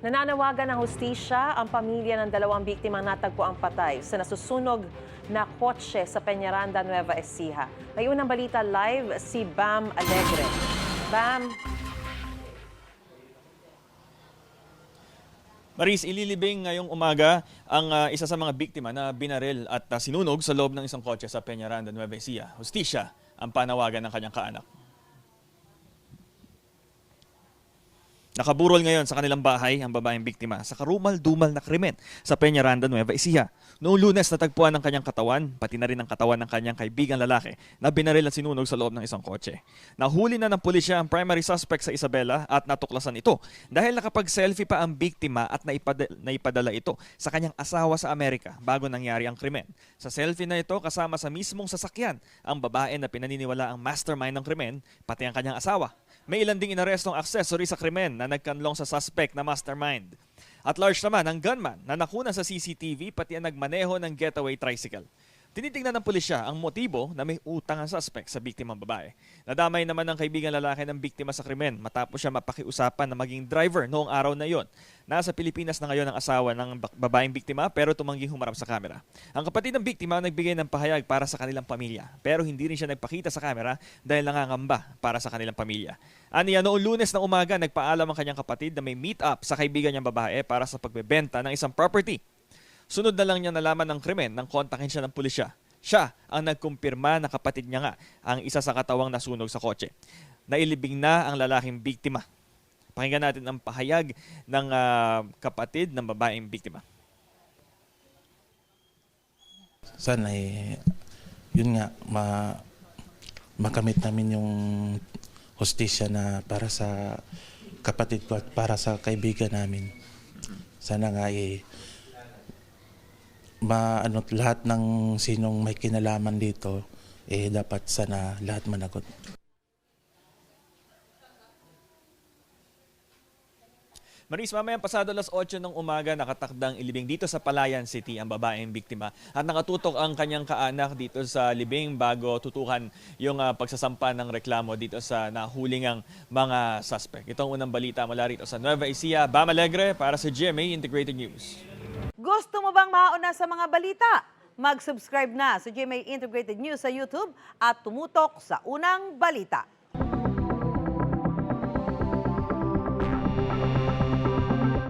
Nananawagan ng hustisya ang pamilya ng dalawang biktimang natagpuang patay sa nasusunog na kotse sa Peñaranda, Nueva Ecija. May unang balita live si Bam Alegre. Bam. Maris, ililibing ngayong umaga ang isa sa mga biktima na binaril at sinunog sa loob ng isang kotse sa Peñaranda, Nueva Ecija. Hustisya ang panawagan ng kanyang kaanak. Nakaburol ngayon sa kanilang bahay ang babaeng biktima sa karumal-dumal na krimen sa Peñaranda, Nueva Ecija. Noong Lunes natagpuan ang kanyang katawan, pati na rin ang katawan ng kanyang kaibigang lalaki na binaril at sinunog sa loob ng isang kotse. Nahuli na ng pulisya ang primary suspect sa Isabela at natuklasan ito dahil nakapag-selfie pa ang biktima at naipadala ito sa kanyang asawa sa Amerika bago nangyari ang krimen. Sa selfie na ito kasama sa mismong sasakyan ang babae na pinaniniwala ang mastermind ng krimen, pati ang kanyang asawa. May ilan ding inarestong accessory sa krimen na nagkanlong sa suspect na mastermind. At large naman ang gunman na nakuna sa CCTV pati ang nagmaneho ng getaway tricycle. Tinitingnan ng pulisya ang motibo na may utang ang suspect sa biktimang babae. Nadamay naman ng kaibigan lalaki ng biktima sa krimen matapos siya mapakiusapan na maging driver noong araw na yon. Nasa Pilipinas na ngayon ang asawa ng babaeng biktima pero tumangging humarap sa kamera. Ang kapatid ng biktima nagbigay ng pahayag para sa kanilang pamilya pero hindi rin siya nagpakita sa kamera dahil nangangamba para sa kanilang pamilya. Aniya, noong Lunes ng umaga nagpaalam ang kanyang kapatid na may meet up sa kaibigan niyang babae para sa pagbebenta ng isang property. Sunod na lang niya nalaman ng krimen nang kontakin siya ng pulisya. Siya ang nagkumpirma na kapatid niya nga ang isa sa katawang nasunog sa kotse. Nailibing na ang lalaking biktima. Pakinggan natin ang pahayag ng kapatid ng babaeng biktima. Sana yun nga, makamit namin yung hustisya na para sa kapatid ko at para sa kaibigan namin. Sana nga lahat ng sinong may kinalaman dito, dapat sana lahat managot. Maris, mamayang pasado alas 8 ng umaga nakatakdang ilibing dito sa Palayan City ang babaeng biktima at nakatutok ang kanyang kaanak dito sa libing bago tutukan yung pagsasampa ng reklamo dito sa nahulingang mga suspect. Ito ang unang balita mula rito sa Nueva Ecija. Bam Alegre para sa GMA Integrated News. Gusto mo bang mauna sa mga balita? Mag-subscribe na sa GMA Integrated News sa YouTube at tumutok sa unang balita.